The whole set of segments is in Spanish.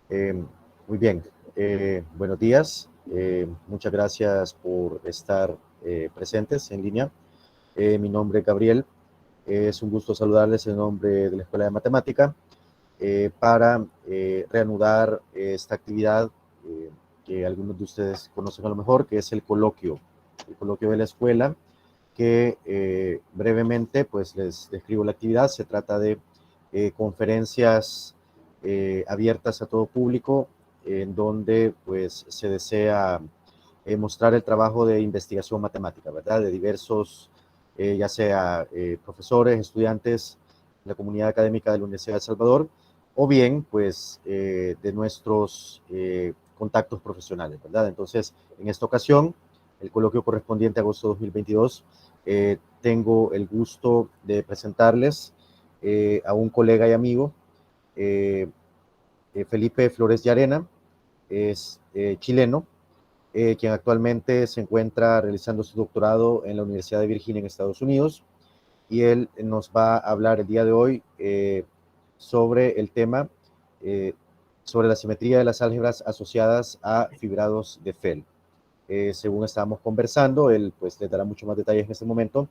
Eh, Muy bien, buenos días. Muchas gracias por estar presentes en línea. Mi nombre es Gabriel. Es un gusto saludarles en nombre de la Escuela de Matemática para reanudar esta actividad que algunos de ustedes conocen a lo mejor, que es el coloquio de la escuela, que brevemente pues les describo la actividad. Se trata de conferencias abiertas a todo público en donde pues se desea mostrar el trabajo de investigación matemática, ¿verdad? De diversos, ya sea profesores, estudiantes, la comunidad académica de la Universidad de El Salvador, o bien pues de nuestros contactos profesionales, ¿verdad? Entonces, en esta ocasión, el coloquio correspondiente a agosto de 2022, tengo el gusto de presentarles a un colega y amigo, eh, Felipe Flores Llarena. Es chileno, quien actualmente se encuentra realizando su doctorado en la Universidad de Virginia en Estados Unidos, y él nos va a hablar el día de hoy sobre el tema, eh, sobre la simetría de las álgebras asociadas a fibrados de Fell. Según estábamos conversando, él pues le dará mucho más detalles en este momento.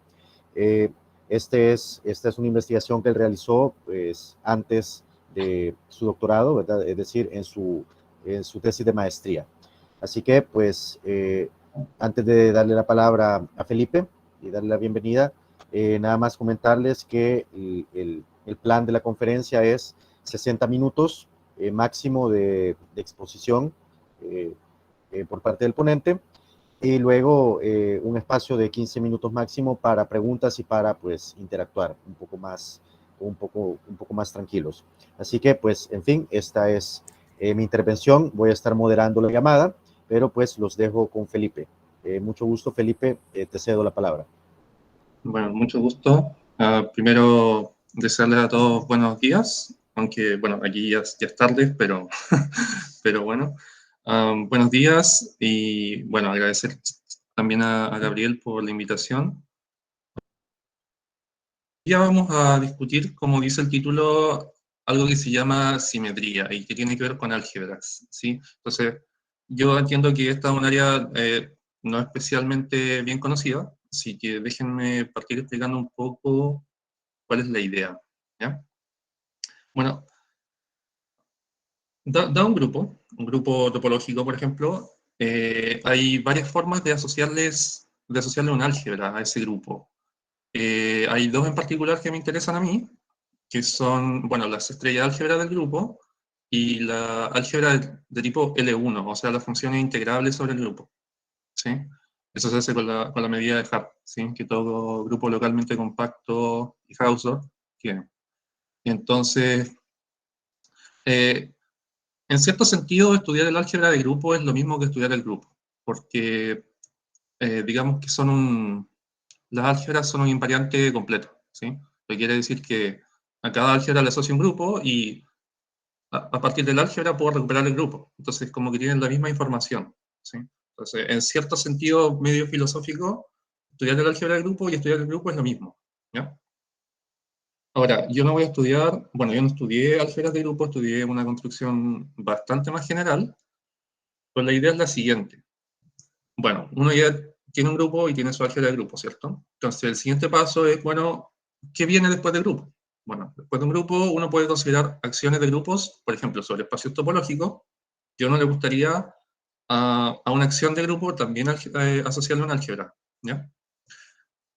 Eh, esta es una investigación que él realizó pues, antes de su doctorado, ¿verdad? Es decir, en su tesis de maestría. Así que, pues, antes de darle la palabra a Felipe y darle la bienvenida, nada más comentarles que el plan de la conferencia es 60 minutos máximo de exposición eh, por parte del ponente, y luego un espacio de 15 minutos máximo para preguntas y para pues interactuar un poco más tranquilos. Así que pues en fin, esta es mi intervención. Voy a estar moderando la llamada, pero pues los dejo con Felipe. Mucho gusto, Felipe, te cedo la palabra. Bueno, mucho gusto. Primero, desearles a todos buenos días, aunque, bueno, aquí ya es tarde, pero, pero bueno. Buenos días y, bueno, agradecer también a Gabriel por la invitación. Ya vamos a discutir, como dice el título, algo que se llama simetría y que tiene que ver con álgebras, ¿sí? Entonces, yo entiendo que esta es un área no especialmente bien conocida, así que déjenme partir explicando un poco cuál es la idea, ¿ya? Bueno, da un grupo topológico, por ejemplo, hay varias formas de asociarle un álgebra a ese grupo. Hay dos en particular que me interesan a mí, que son, bueno, las estrellas de álgebra del grupo y la álgebra de tipo L1, o sea, las funciones integrables sobre el grupo, ¿sí? Eso se hace con la medida de Hart, ¿sí? Que todo grupo localmente compacto y Hausdorff tiene. Entonces, eh, en cierto sentido, estudiar el álgebra de grupo es lo mismo que estudiar el grupo, porque digamos que las álgebras son un invariante completo, ¿sí? Lo que quiere decir que a cada álgebra le asocia un grupo y a partir del álgebra puedo recuperar el grupo. Entonces, como que tienen la misma información, ¿sí? Entonces, en cierto sentido medio filosófico, estudiar el álgebra de grupo y estudiar el grupo es lo mismo, ¿ya? Ahora, yo no voy a estudiar, bueno, yo no estudié álgebras de grupo, estudié una construcción bastante más general, pero la idea es la siguiente. Bueno, uno ya tiene un grupo y tiene su álgebra de grupo, ¿cierto? Entonces, el siguiente paso es, bueno, ¿qué viene después del grupo? Bueno, después de un grupo uno puede considerar acciones de grupos, por ejemplo, sobre espacios topológicos. Yo no le gustaría a una acción de grupo también asociarle una álgebra, ¿ya?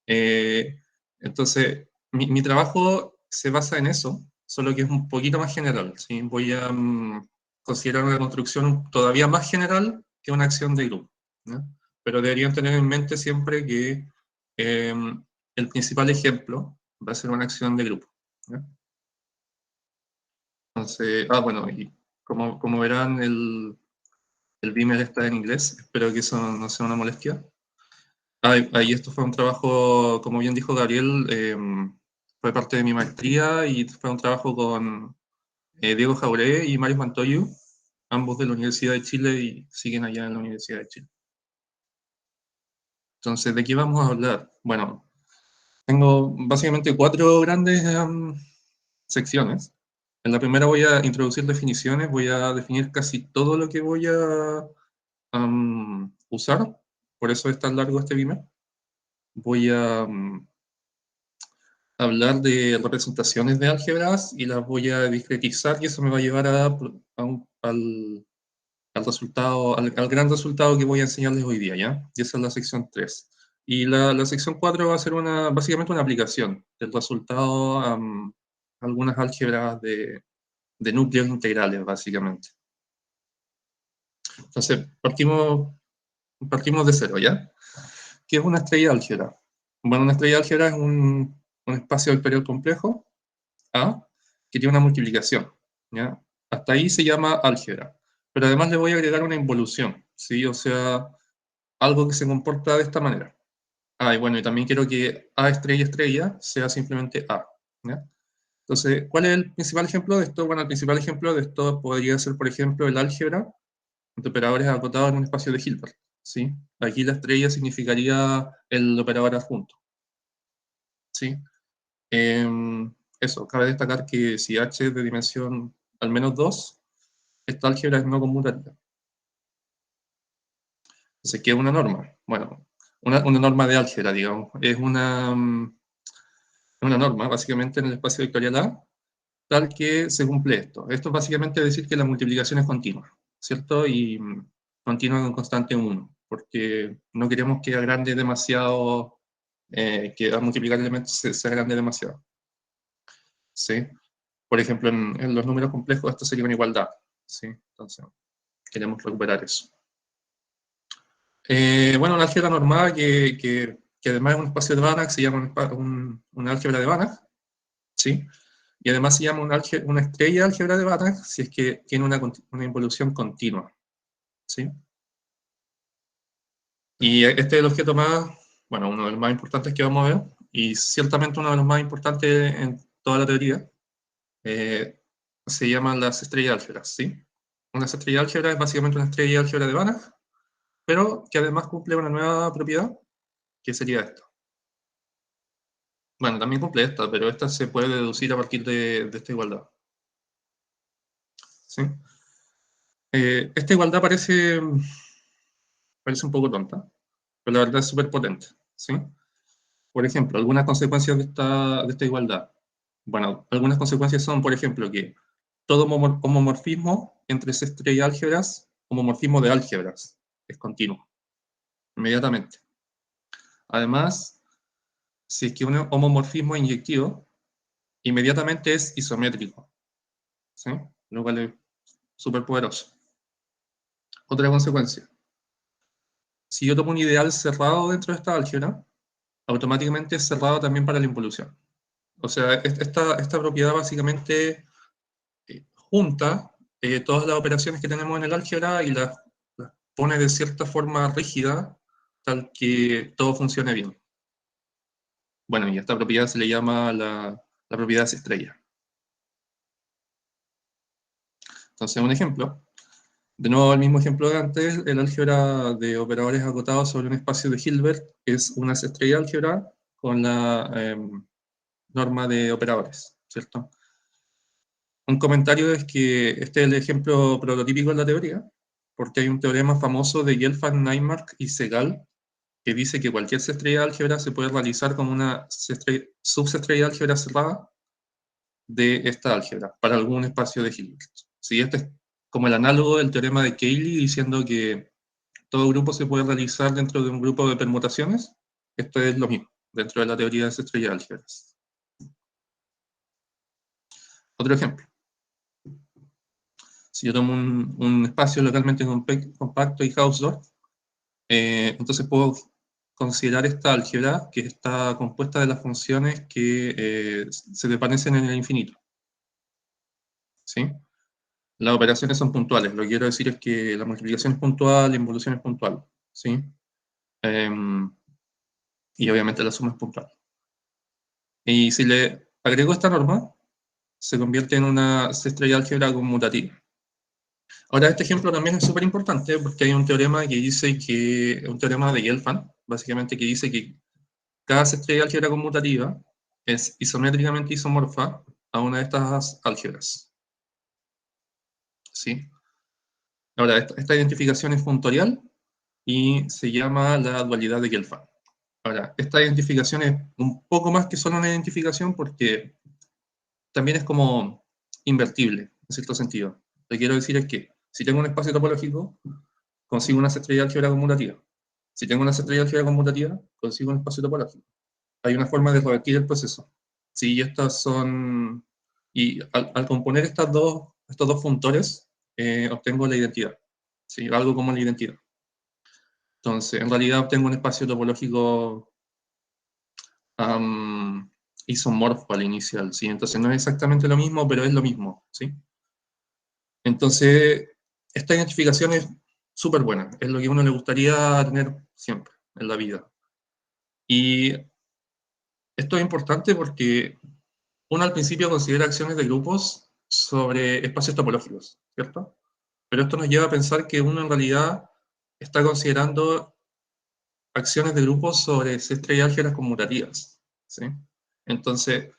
Eh, entonces, mi trabajo se basa en eso, solo que es un poquito más general, ¿sí? Voy a considerar una construcción todavía más general que una acción de grupo, ¿ya? Pero deberían tener en mente siempre que eh, el principal ejemplo va a ser una acción de grupo, ¿ya? Entonces, bueno, y como verán, el Beamer está en inglés, espero que eso no sea una molestia. Ahí esto fue un trabajo, como bien dijo Gabriel, fue parte de mi maestría y fue un trabajo con Diego Jauré y Mario Mantoyu, ambos de la Universidad de Chile y siguen allá en la Universidad de Chile. Entonces, ¿de qué vamos a hablar? Bueno, tengo básicamente cuatro grandes secciones. En la primera voy a introducir definiciones, voy a definir casi todo lo que voy a usar, por eso es tan largo este Vime. Voy a hablar de representaciones de álgebras y las voy a discretizar y eso me va a llevar al resultado, al gran resultado que voy a enseñarles hoy día, ¿ya? Y esa es la sección 3. Y la sección 4 va a ser básicamente una aplicación del resultado a algunas álgebras de núcleos integrales, básicamente. Entonces, partimos de cero, ¿ya? ¿Qué es una estrella álgebra? Bueno, una estrella álgebra es un espacio vectorial complejo, A, que tiene una multiplicación, ¿ya? Hasta ahí se llama álgebra. Pero además le voy a agregar una involución, ¿sí? O sea, algo que se comporta de esta manera. Ah, y bueno, y también quiero que A estrella estrella sea simplemente A, ¿ya? Entonces, ¿cuál es el principal ejemplo de esto? Bueno, el principal ejemplo de esto podría ser, por ejemplo, el álgebra de operadores acotados en un espacio de Hilbert, ¿sí? Aquí la estrella significaría el operador adjunto, ¿sí? Eso, cabe destacar que si H es de dimensión al menos 2, esta álgebra es no conmutativa. Entonces, ¿qué es una norma? Bueno, una norma de álgebra, digamos, es una norma, básicamente, en el espacio vectorial A, tal que se cumple esto. Esto es básicamente decir que la multiplicación es continua, ¿cierto? Y continua con constante 1, porque no queremos que agrande demasiado, que al multiplicar elementos se agrande demasiado, ¿sí? Por ejemplo, en los números complejos esto sería una igualdad, ¿sí? Entonces, queremos recuperar eso. Bueno, una álgebra normada que además es un espacio de Banach, se llama una álgebra de Banach, ¿sí? Y además se llama una estrella álgebra de Banach si es que tiene una involución continua, ¿sí? Y este es el objeto más, bueno, uno de los más importantes que vamos a ver, y ciertamente uno de los más importantes en toda la teoría, se llaman las estrellas álgebras, ¿sí? Una estrella álgebra es básicamente una estrella álgebra de Banach, pero que además cumple una nueva propiedad, que sería esta. Bueno, también cumple esta, pero esta se puede deducir a partir de esta igualdad, ¿sí? Esta igualdad parece un poco tonta, pero la verdad es súper potente, ¿sí? Por ejemplo, algunas consecuencias de esta igualdad. Bueno, algunas consecuencias son, por ejemplo, que todo homomorfismo entre estrellas y álgebras, homomorfismo de álgebras, es continuo, inmediatamente. Además, si es que un homomorfismo es inyectivo, inmediatamente es isométrico, ¿sí? Lo cual es súper poderoso. Otra consecuencia. Si yo tomo un ideal cerrado dentro de esta álgebra, automáticamente es cerrado también para la involución. O sea, esta propiedad básicamente junta todas las operaciones que tenemos en el álgebra y las pone de cierta forma rígida, tal que todo funcione bien. Bueno, y a esta propiedad se le llama la propiedad estrella. Entonces, un ejemplo. De nuevo, el mismo ejemplo de antes, el álgebra de operadores acotados sobre un espacio de Hilbert es una estrella álgebra con la norma de operadores, ¿cierto? Un comentario es que este es el ejemplo prototípico en la teoría, porque hay un teorema famoso de Gelfand, Naimark y Segal que dice que cualquier estrella de álgebra se puede realizar como una subsestrella de álgebra cerrada de esta álgebra para algún espacio de Hilbert. Sí, este es como el análogo del teorema de Cayley diciendo que todo grupo se puede realizar dentro de un grupo de permutaciones. Esto es lo mismo, dentro de la teoría de estrellas de álgebras. Otro ejemplo. Si yo tomo un espacio localmente compacto y Hausdorff, entonces puedo considerar esta álgebra que está compuesta de las funciones que se desvanecen en el infinito, ¿sí? Las operaciones son puntuales, lo que quiero decir es que la multiplicación es puntual, la involución es puntual, ¿sí? Y obviamente la suma es puntual. Y si le agrego esta norma, se convierte en una estrella de álgebra conmutativa. Ahora, este ejemplo también es súper importante porque hay un teorema que dice que, un teorema de Gelfand, básicamente que dice que cada estrella de álgebra conmutativa es isométricamente isomorfa a una de estas álgebras. ¿sí? Ahora, esta identificación es funtorial y se llama la dualidad de Gelfand. Ahora, esta identificación es un poco más que solo una identificación porque también es como invertible, en cierto sentido. Lo que quiero decir es que si tengo un espacio topológico, consigo una sastrería de álgebra conmutativa. Si tengo una sastrería de álgebra conmutativa, consigo un espacio topológico. Hay una forma de revertir el proceso. Sí, estas son... Y al componer estos dos funtores, obtengo la identidad. ¿Sí? Algo como la identidad. Entonces, en realidad obtengo un espacio topológico isomorfo al inicial, ¿sí? Entonces no es exactamente lo mismo, pero es lo mismo, ¿sí? Entonces, esta identificación es súper buena, es lo que a uno le gustaría tener siempre en la vida. Y esto es importante porque uno al principio considera acciones de grupos sobre espacios topológicos, ¿cierto? Pero esto nos lleva a pensar que uno en realidad está considerando acciones de grupos sobre estrellas álgebras conmutativas, ¿sí? Entonces,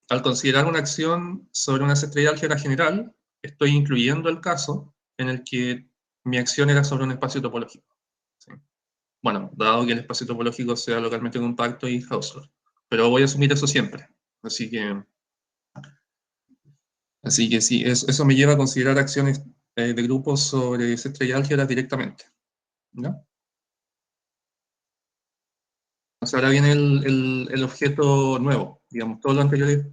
al considerar una acción sobre una estrella álgebra general, estoy incluyendo el caso en el que mi acción era sobre un espacio topológico, ¿sí? Bueno, dado que el espacio topológico sea localmente compacto y Hausdorff. Pero voy a asumir eso siempre. Así que, así que sí, eso me lleva a considerar acciones de grupos sobre esa estrella álgebra directamente, ¿no? Entonces ahora viene el objeto nuevo. Digamos, todo lo anterior es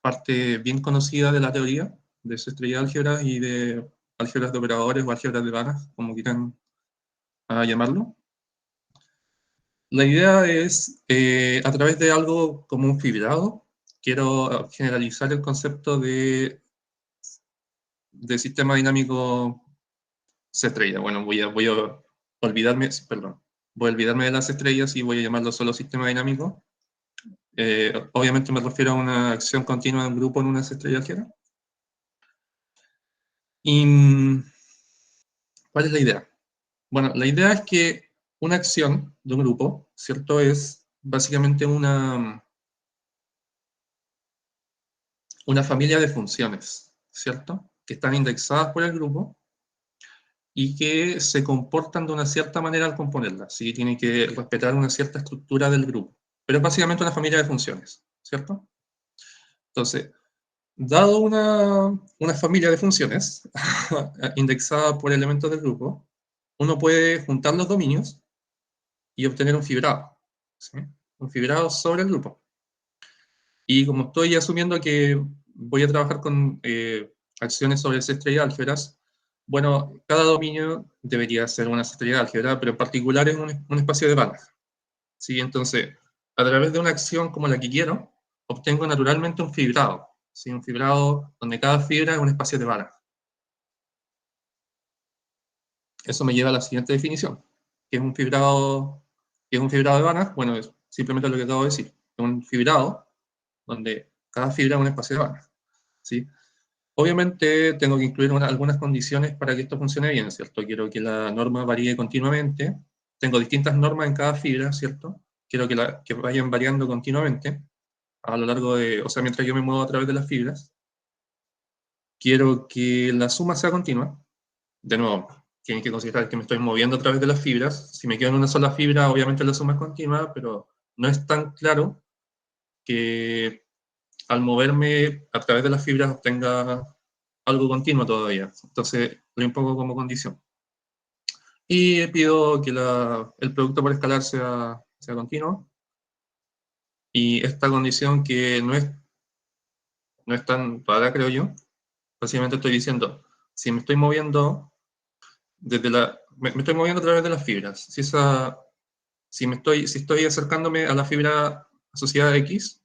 parte bien conocida de la teoría, de esa estrella de álgebras y de álgebras de operadores o álgebras de vanas, como quieran llamarlo. La idea es, a través de algo como un fibrado, quiero generalizar el concepto de sistema dinámico C-estrella. Bueno, voy a olvidarme, perdón, voy a olvidarme de las estrellas y voy a llamarlo solo sistema dinámico. Obviamente me refiero a una acción continua de un grupo en una estrella álgebra. ¿Y cuál es la idea? Bueno, la idea es que una acción de un grupo, ¿cierto? Es básicamente una familia de funciones, ¿cierto? Que están indexadas por el grupo y que se comportan de una cierta manera al componerlas, ¿sí? Tienen que respetar una cierta estructura del grupo. Pero es básicamente una familia de funciones, ¿cierto? Entonces, dado una familia de funciones indexada por elementos del grupo, uno puede juntar los dominios y obtener un fibrado, ¿sí? Un fibrado sobre el grupo. Y como estoy asumiendo que voy a trabajar con acciones sobre estrellas álgebras, bueno, cada dominio debería ser una estrella de álgebra, pero en particular es un espacio de bandas, ¿sí? Entonces, a través de una acción como la que quiero, obtengo naturalmente un fibrado, ¿sí? Un fibrado donde cada fibra es un espacio de bandas. Eso me lleva a la siguiente definición, que es un fibrado, que es un fibrado de bandas. Bueno, es simplemente lo que acabo de decir, es un fibrado donde cada fibra es un espacio de bandas, ¿sí? Obviamente tengo que incluir algunas condiciones para que esto funcione bien, ¿cierto? Quiero que la norma varíe continuamente. Tengo distintas normas en cada fibra, ¿cierto? Quiero que vayan variando continuamente a lo largo de, o sea, mientras yo me muevo a través de las fibras. Quiero que la suma sea continua. De nuevo, tienen que considerar que me estoy moviendo a través de las fibras. Si me quedo en una sola fibra, obviamente la suma es continua, pero no es tan claro que al moverme a través de las fibras obtenga algo continuo todavía. Entonces lo impongo como condición. Y pido que el producto por escalar sea continuo. Y esta condición que no es tan rara, creo yo, básicamente estoy diciendo, si me estoy moviendo me estoy moviendo a través de las fibras. Si estoy acercándome a la fibra asociada a X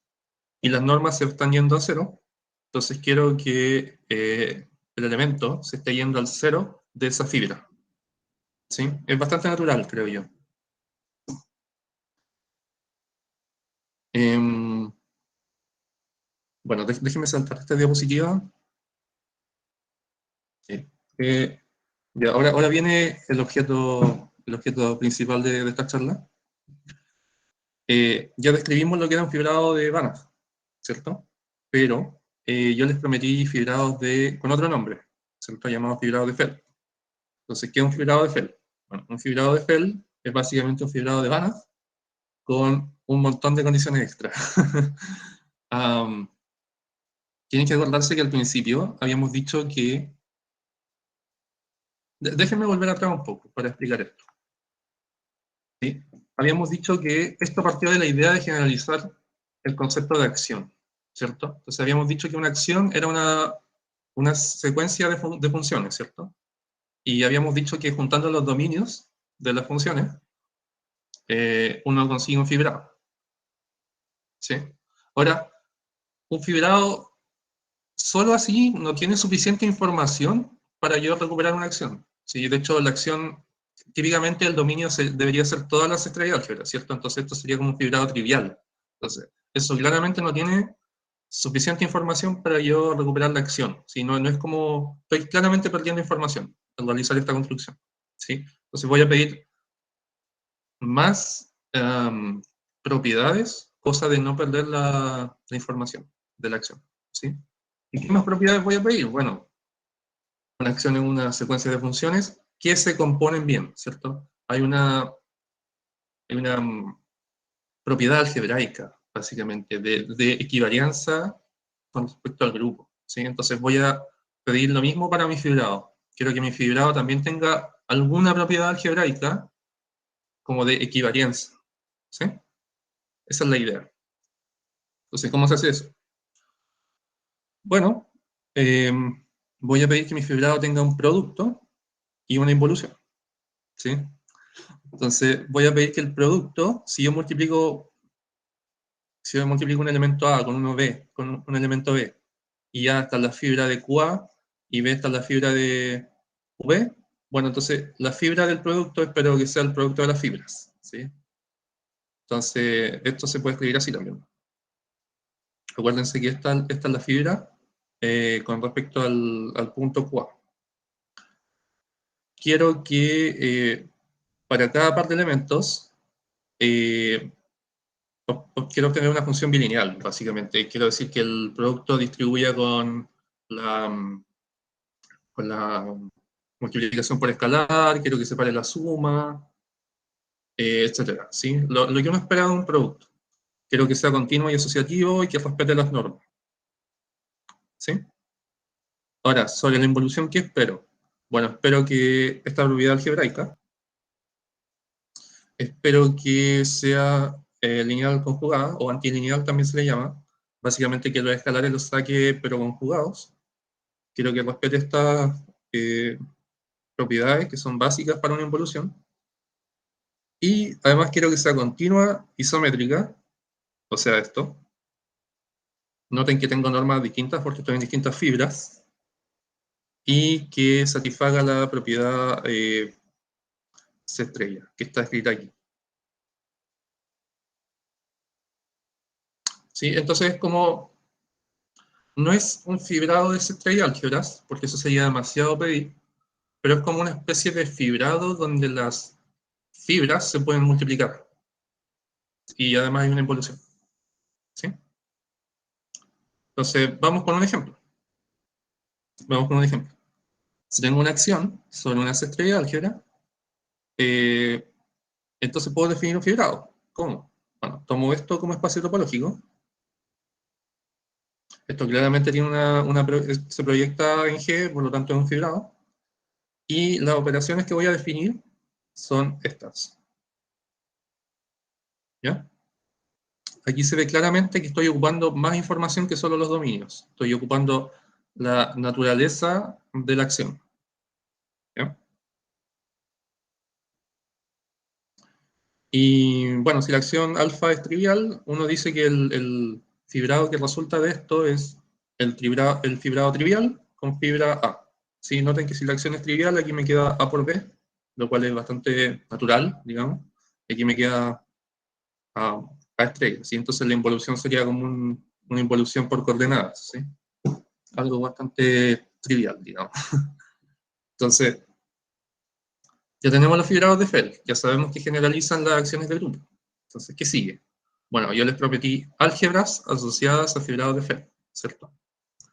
y las normas se están yendo a cero, entonces quiero que el elemento se esté yendo al cero de esa fibra, ¿sí? Es bastante natural, creo yo. Em, bueno, déjeme saltar esta diapositiva. Sí. Ya, ahora viene el objeto principal de esta charla. Ya describimos lo que era un fibrado de Banach, ¿cierto? Pero yo les prometí fibrados con otro nombre, ¿cierto? Llamado fibrado de Feld. Entonces, ¿qué es un fibrado de Feld? Bueno, un fibrado de Feld es básicamente un fibrado de Banach con un montón de condiciones extra. Tienen que acordarse que al principio habíamos dicho que... Déjenme volver atrás un poco para explicar esto. ¿Sí? Habíamos dicho que esto partió de la idea de generalizar el concepto de acción, ¿cierto? Entonces habíamos dicho que una acción era una secuencia de funciones, ¿cierto? Y habíamos dicho que juntando los dominios de las funciones, uno consigue un fibrado. ¿Sí? Ahora, un fibrado solo así no tiene suficiente información para yo recuperar una acción. ¿Sí? De hecho, la acción, típicamente el dominio debería ser todas las estrellas de álgebra, ¿cierto? Entonces esto sería como un fibrado trivial. Entonces, eso claramente no tiene suficiente información para yo recuperar la acción. ¿Sí? No, no es como, estoy claramente perdiendo información al realizar esta construcción. ¿Sí? Entonces voy a pedir más propiedades, cosa de no perder la información de la acción. ¿Sí? ¿Y qué más propiedades voy a pedir? Bueno, una acción es una secuencia de funciones que se componen bien, ¿cierto? Hay una propiedad algebraica, básicamente, de equivalencia con respecto al grupo, ¿sí? Entonces voy a pedir lo mismo para mi fibrado. Quiero que mi fibrado también tenga alguna propiedad algebraica como de equivalencia, ¿sí? Esa es la idea. Entonces, ¿cómo se hace eso? Bueno, eh, voy a pedir que mi fibrado tenga un producto y una involución, ¿sí? Entonces, voy a pedir que el producto, si yo multiplico un elemento A con uno B, con un elemento B, y A está la fibra de QA, y B está la fibra de QB, bueno, entonces la fibra del producto espero que sea el producto de las fibras, ¿sí? Entonces, esto se puede escribir así también. Acuérdense que esta es la fibra con respecto al punto QA. Quiero que para cada par de elementos quiero obtener una función bilineal, básicamente. Quiero decir que el producto distribuya con la multiplicación por escalar, quiero que separe la suma, etc. ¿Sí? Lo que uno espera de un producto. Quiero que sea continuo y asociativo y que respete las normas. ¿Sí? Ahora, sobre la involución, ¿qué espero? Bueno, espero que esta propiedad algebraica, espero que sea lineal conjugada, o antilineal también se le llama. Básicamente que los escalares los saque, pero conjugados. Quiero que respete estas propiedades que son básicas para una involución. Y además quiero que sea continua, isométrica, o sea, esto. Noten que tengo normas distintas porque estoy en distintas fibras. Y que satisfaga la propiedad C estrella, que está escrita aquí. ¿Sí? Entonces, como no es un fibrado de C estrella de álgebras, porque eso sería demasiado pedir, pero es como una especie de fibrado donde las fibras se pueden multiplicar. Y además hay una involución. ¿Sí? Entonces, vamos con un ejemplo. Si tengo una acción sobre una C estrella de álgebra, entonces puedo definir un fibrado. ¿Cómo? Bueno, tomo esto como espacio topológico. Esto claramente tiene se proyecta en G, por lo tanto es un fibrado. Y las operaciones que voy a definir son estas. ¿Ya? Aquí se ve claramente que estoy ocupando más información que solo los dominios. Estoy ocupando la naturaleza de la acción. ¿Ya? Y bueno, si la acción alfa es trivial, uno dice que el fibrado que resulta de esto es el fibrado trivial con fibra A. ¿Sí? Noten que si la acción es trivial, aquí me queda A por B, lo cual es bastante natural, digamos. Aquí me queda A estrella. ¿Sí? Entonces la involución sería como una involución por coordenadas. ¿Sí? Algo bastante trivial, digamos. Entonces, ya tenemos los fibrados de Feld, ya sabemos que generalizan las acciones de grupo. Entonces, ¿qué sigue? Bueno, yo les prometí álgebras asociadas a fibrados de Feld, ¿cierto?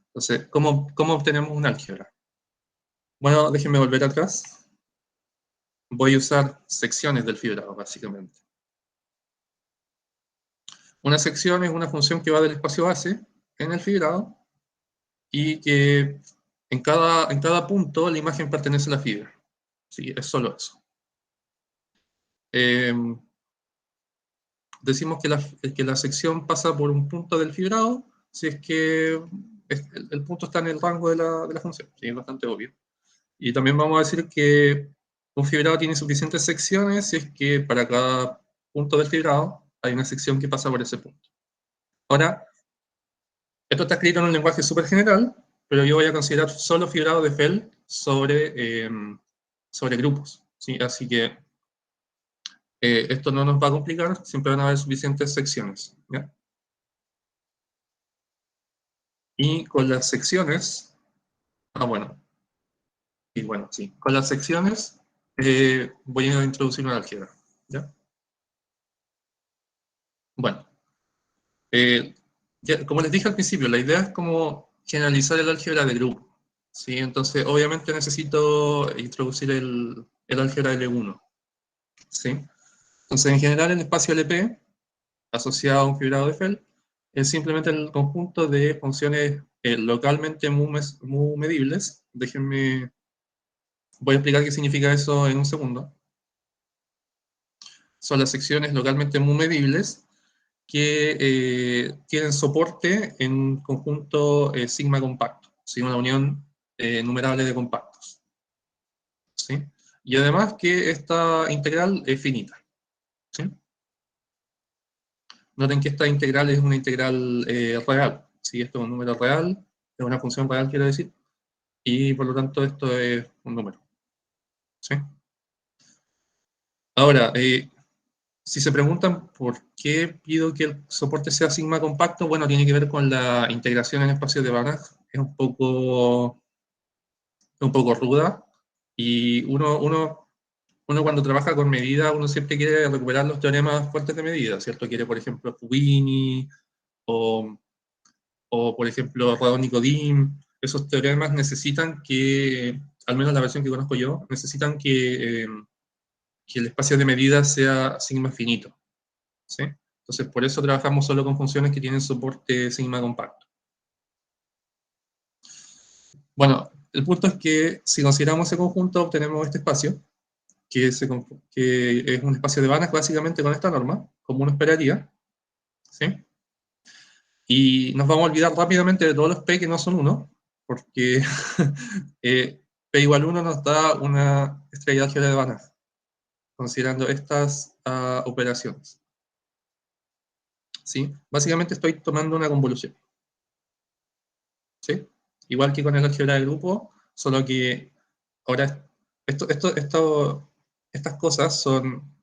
Entonces, ¿cómo obtenemos una álgebra? Bueno, déjenme volver atrás. Voy a usar secciones del fibrado, básicamente. Una sección es una función que va del espacio base en el fibrado y que en cada punto la imagen pertenece a la fibra. Sí, es solo eso. Decimos que la sección pasa por un punto del fibrado si es que el punto está en el rango de la función. Sí, es bastante obvio. Y también vamos a decir que un fibrado tiene suficientes secciones si es que para cada punto del fibrado hay una sección que pasa por ese punto. Ahora, esto está escrito en un lenguaje súper general, pero yo voy a considerar solo fibrado de Feld sobre grupos. ¿Sí? Así que esto no nos va a complicar, siempre van a haber suficientes secciones. ¿Ya? Y con las secciones, bueno, y bueno, sí, con las secciones voy a introducir una álgebra. ¿Ya? Bueno, como les dije al principio, la idea es como generalizar el álgebra de grupo. ¿Sí? Entonces, obviamente necesito introducir el álgebra L1. ¿Sí? Entonces, en general, el espacio LP, asociado a un fibrado de Feld, es simplemente el conjunto de funciones localmente muy medibles. Déjenme, voy a explicar qué significa eso en un segundo. Son las secciones localmente muy medibles que tienen soporte en un conjunto sigma compacto, ¿sí? Una unión numerable de compactos. ¿Sí? Y además que esta integral es finita. ¿Sí? Noten que esta integral es una integral real. ¿Sí? Esto es un número real, es una función real, quiero decir, y por lo tanto esto es un número. ¿Sí? Ahora, si se preguntan por qué pido que el soporte sea sigma compacto, bueno, tiene que ver con la integración en espacios de Banach. Es un poco ruda, y uno cuando trabaja con medida, uno siempre quiere recuperar los teoremas fuertes de medida, ¿cierto? Quiere, por ejemplo, Fubini, o, o por ejemplo, Radon-Nikodym. Esos teoremas necesitan que, al menos la versión que conozco yo, necesitan que el espacio de medida sea sigma finito, ¿sí? Entonces, por eso trabajamos solo con funciones que tienen soporte sigma compacto. Bueno, el punto es que si consideramos ese conjunto, obtenemos este espacio, que es un espacio de Banach básicamente con esta norma, como uno esperaría, ¿sí? Y nos vamos a olvidar rápidamente de todos los P que no son 1, porque P igual 1 nos da una estrella álgebra de Banach, considerando estas operaciones. ¿Sí? Básicamente estoy tomando una convolución. ¿Sí? Igual que con el álgebra de grupo, solo que ahora estas cosas son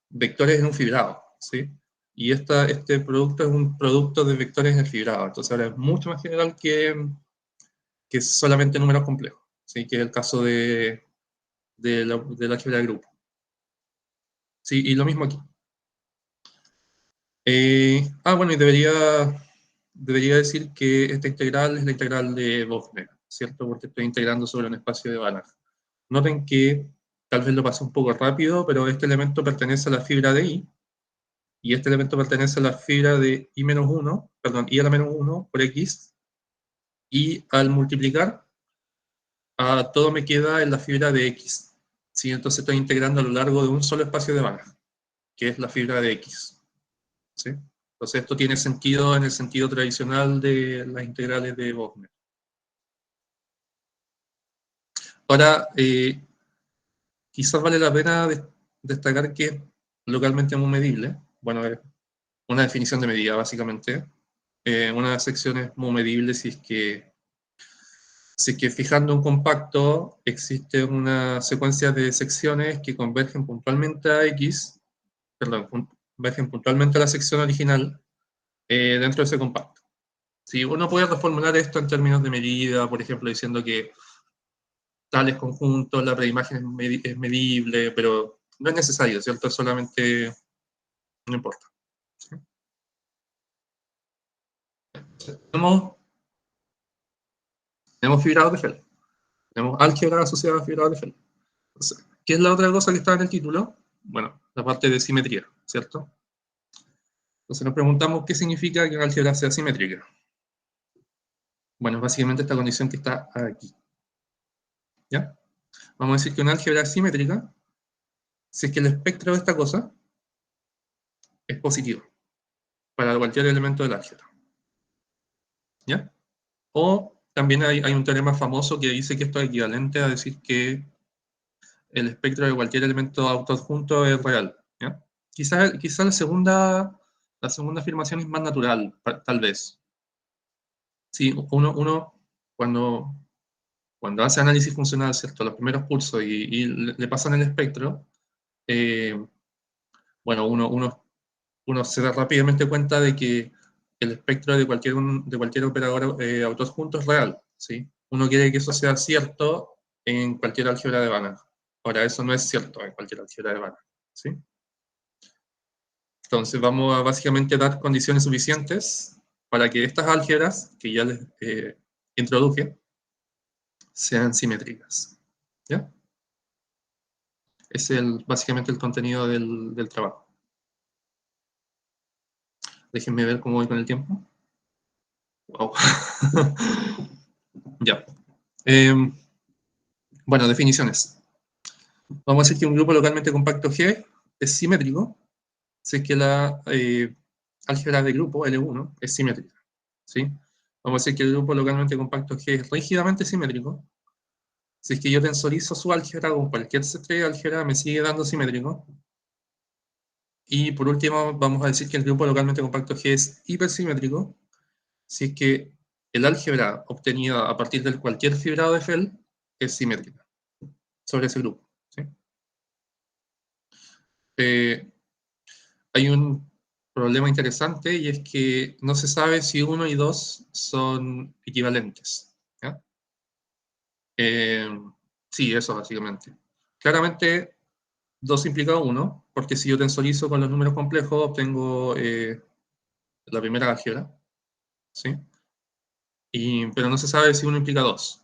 vectores en un fibrado, ¿sí? Y este producto es un producto de vectores en el fibrado. Entonces ahora es mucho más general que solamente números complejos, ¿sí? Que es el caso del álgebra de grupo. Sí, y lo mismo aquí. Bueno, y debería decir que esta integral es la integral de Wöfner, ¿cierto? Porque estoy integrando sobre un espacio de Banach. Noten que tal vez lo pasé un poco rápido, pero este elemento pertenece a la fibra de I, y este elemento pertenece a la fibra de I-1, perdón, I a la menos 1 por X, y al multiplicar, todo me queda en la fibra de X. ¿Sí? Entonces estoy integrando a lo largo de un solo espacio de Banach, que es la fibra de X. ¿Sí? Entonces esto tiene sentido en el sentido tradicional de las integrales de Wöfner. Ahora, quizás vale la pena destacar que localmente muy medible, bueno, es una definición de medida básicamente, una sección es muy medible si es que fijando un compacto existe una secuencia de secciones que convergen puntualmente a X, perdón, convergen puntualmente a la sección original dentro de ese compacto. Si uno puede reformular esto en términos de medida, por ejemplo, diciendo que tales conjuntos, la preimagen es medible, pero no es necesario, ¿cierto? Solamente no importa. ¿Sí? Tenemos fibrados de Feld. Tenemos álgebra asociada a fibrados de Feld. Entonces, ¿qué es la otra cosa que está en el título? Bueno, la parte de simetría, ¿cierto? Entonces nos preguntamos qué significa que una álgebra sea simétrica. Bueno, básicamente esta condición que está aquí. ¿Ya? Vamos a decir que una álgebra es simétrica si es que el espectro de esta cosa es positivo para cualquier elemento del álgebra. ¿Ya? O también hay un teorema famoso que dice que esto es equivalente a decir que el espectro de cualquier elemento autoadjunto es real. ¿Ya? Quizá la segunda afirmación es más natural, tal vez. Sí, uno cuando hace análisis funcional, ¿cierto? Los primeros cursos y le pasan el espectro, bueno, uno se da rápidamente cuenta de que el espectro de cualquier operador autoadjunto es real, ¿sí? Uno quiere que eso sea cierto en cualquier álgebra de Banach. Ahora, eso no es cierto en cualquier álgebra de Banach, ¿sí? Entonces vamos a básicamente dar condiciones suficientes para que estas álgebras, que ya les introduje, sean simétricas, ¿ya? Es básicamente el contenido del trabajo. Déjenme ver cómo voy con el tiempo. Wow. Ya. Bueno, definiciones. Vamos a decir que un grupo localmente compacto G es simétrico si es que la álgebra de grupo L1 es simétrica, ¿sí? Vamos a decir que el grupo localmente compacto G es rígidamente simétrico si es que yo tensorizo su álgebra con cualquier set de álgebra, me sigue dando simétrico. Y por último, vamos a decir que el grupo localmente compacto G es hipersimétrico si es que el álgebra obtenida a partir de cualquier fibrado de Feld es simétrica sobre ese grupo, ¿sí? Hay un problema interesante y es que no se sabe si 1 y 2 son equivalentes, ¿ya? Sí, eso básicamente. Claramente 2 implica 1, porque si yo tensorizo con los números complejos obtengo la primera álgebra, ¿sí? Pero no se sabe si 1 implica 2.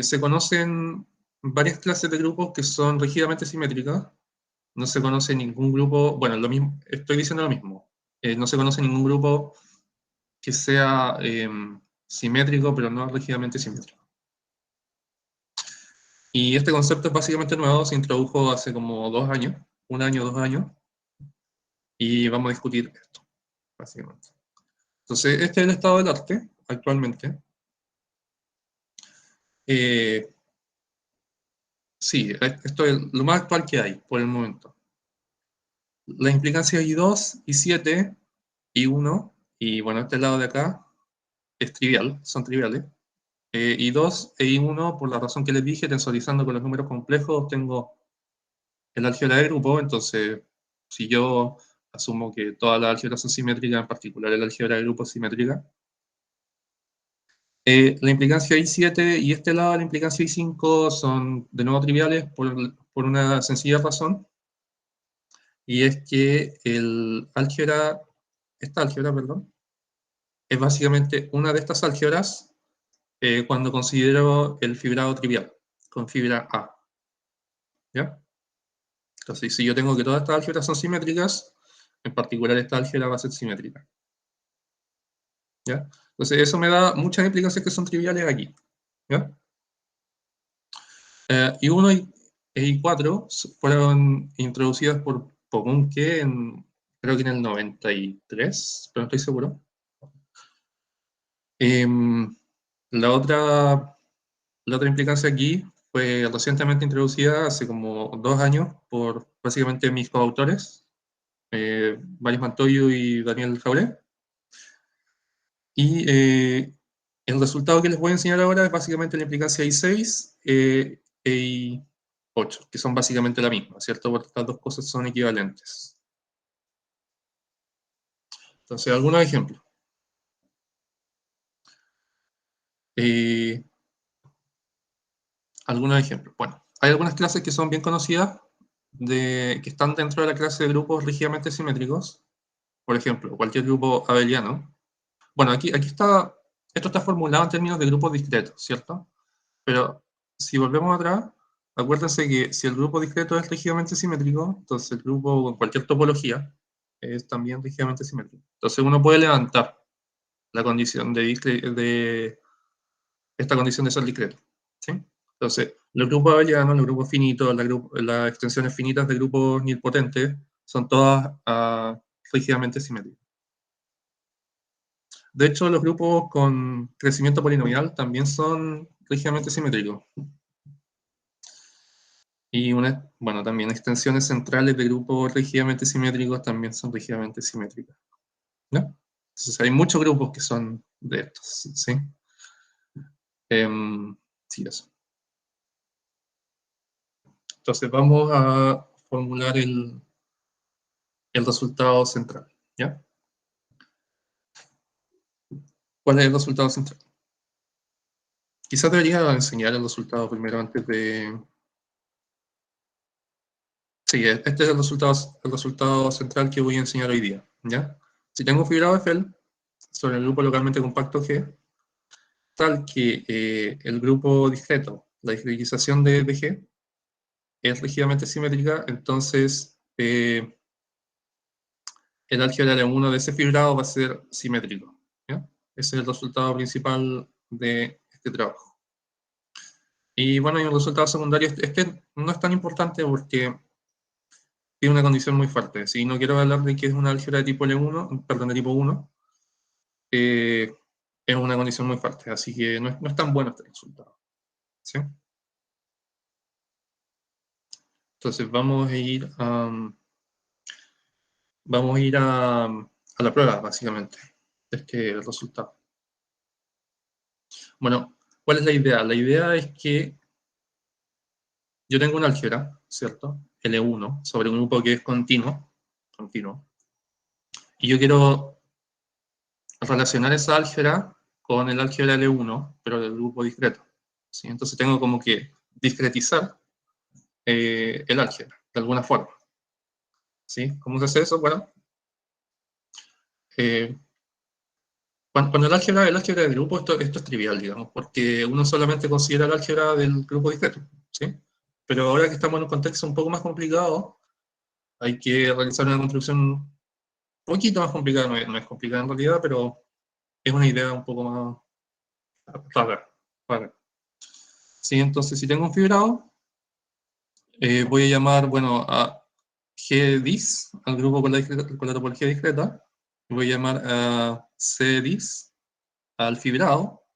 Se conocen varias clases de grupos que son rígidamente simétricas. No se conoce ningún grupo, bueno, lo mismo, estoy diciendo lo mismo. No se conoce ningún grupo que sea simétrico, pero no rígidamente simétrico. Y este concepto es básicamente nuevo, se introdujo hace como 2 años, 1 año, 2 años, y vamos a discutir esto, básicamente. Entonces, este es el estado del arte, actualmente. Sí, esto es lo más actual que hay, por el momento. Las implicancias I2, I7, I1, y bueno, este lado de acá es trivial, son triviales. I2 e I1, por la razón que les dije, tensorizando con los números complejos, tengo el álgebra de grupo, entonces si yo asumo que todas las álgebras son simétricas, en particular el álgebra de grupo es simétrica, la implicancia I7 y este lado de la implicancia I5 son de nuevo triviales por una sencilla razón, y es que esta álgebra, perdón, es básicamente una de estas álgebras cuando considero el fibrado trivial, con fibra A, ¿ya? Entonces, si yo tengo que todas estas álgebras son simétricas, en particular esta álgebra va a ser simétrica, ¿ya? Entonces, eso me da muchas implicancias que son triviales aquí, ¿ya? I1 e I4 fueron introducidas por Pomonkey creo que en el 93, pero no estoy seguro. La otra implicancia aquí fue recientemente introducida hace como 2 años por básicamente mis coautores, Mario Mantoyo y Daniel Jauré. Y el resultado que les voy a enseñar ahora es básicamente la implicancia I6 e I8, que son básicamente la misma, ¿cierto? Porque estas dos cosas son equivalentes. Entonces, algunos ejemplos. Bueno, hay algunas clases que son bien conocidas, que están dentro de la clase de grupos rígidamente simétricos. Por ejemplo, cualquier grupo abeliano. Bueno, aquí está, esto está formulado en términos de grupos discretos, ¿cierto? Pero si volvemos atrás, acuérdense que si el grupo discreto es rígidamente simétrico, entonces el grupo con cualquier topología es también rígidamente simétrico. Entonces uno puede levantar la condición de esta condición de ser discreto, ¿sí? Entonces, los grupos abelianos, los grupos finitos, las extensiones finitas de grupos nilpotentes son todas rígidamente simétricas. De hecho, los grupos con crecimiento polinomial también son rígidamente simétricos. Y bueno, también extensiones centrales de grupos rígidamente simétricos también son rígidamente simétricas, ¿no? Entonces hay muchos grupos que son de estos, ¿sí? Sí, eso. Entonces vamos a formular el resultado central, ¿ya? ¿Cuál es el resultado central? Quizás debería enseñar el resultado primero antes de... Sí, este es el resultado central que voy a enseñar hoy día, ¿ya? Si tengo un fibrado de Feld sobre el grupo localmente compacto G, tal que el grupo discreto, la discretización de G, es rígidamente simétrica, entonces el álgebra L1 de ese fibrado va a ser simétrico, ¿ya? Ese es el resultado principal de este trabajo. Y bueno, hay un resultado secundario. Este no es tan importante porque tiene una condición muy fuerte. Si no quiero hablar de que es una álgebra de tipo L1, perdón, de tipo 1, es una condición muy fuerte. Así que no es tan bueno este resultado, ¿sí? Entonces vamos a ir a la prueba, básicamente, de este resultado. Bueno, ¿cuál es la idea? La idea es que yo tengo una álgebra, ¿cierto? L1, sobre un grupo que es continuo, y yo quiero relacionar esa álgebra con el álgebra L1, pero del grupo discreto, ¿sí? Entonces tengo como que discretizar el álgebra, de alguna forma, ¿sí? ¿Cómo se hace eso? Bueno, cuando el álgebra del grupo, esto es trivial, digamos, porque uno solamente considera el álgebra del grupo discreto, ¿sí? Pero ahora que estamos en un contexto un poco más complicado, hay que realizar una construcción un poquito más complicada, no es complicada en realidad, pero es una idea un poco más rara. Sí, entonces si tengo un fibrado, voy a llamar, bueno, a GDIS, al grupo con la topología discreta, voy a llamar a CDIS al fibrado,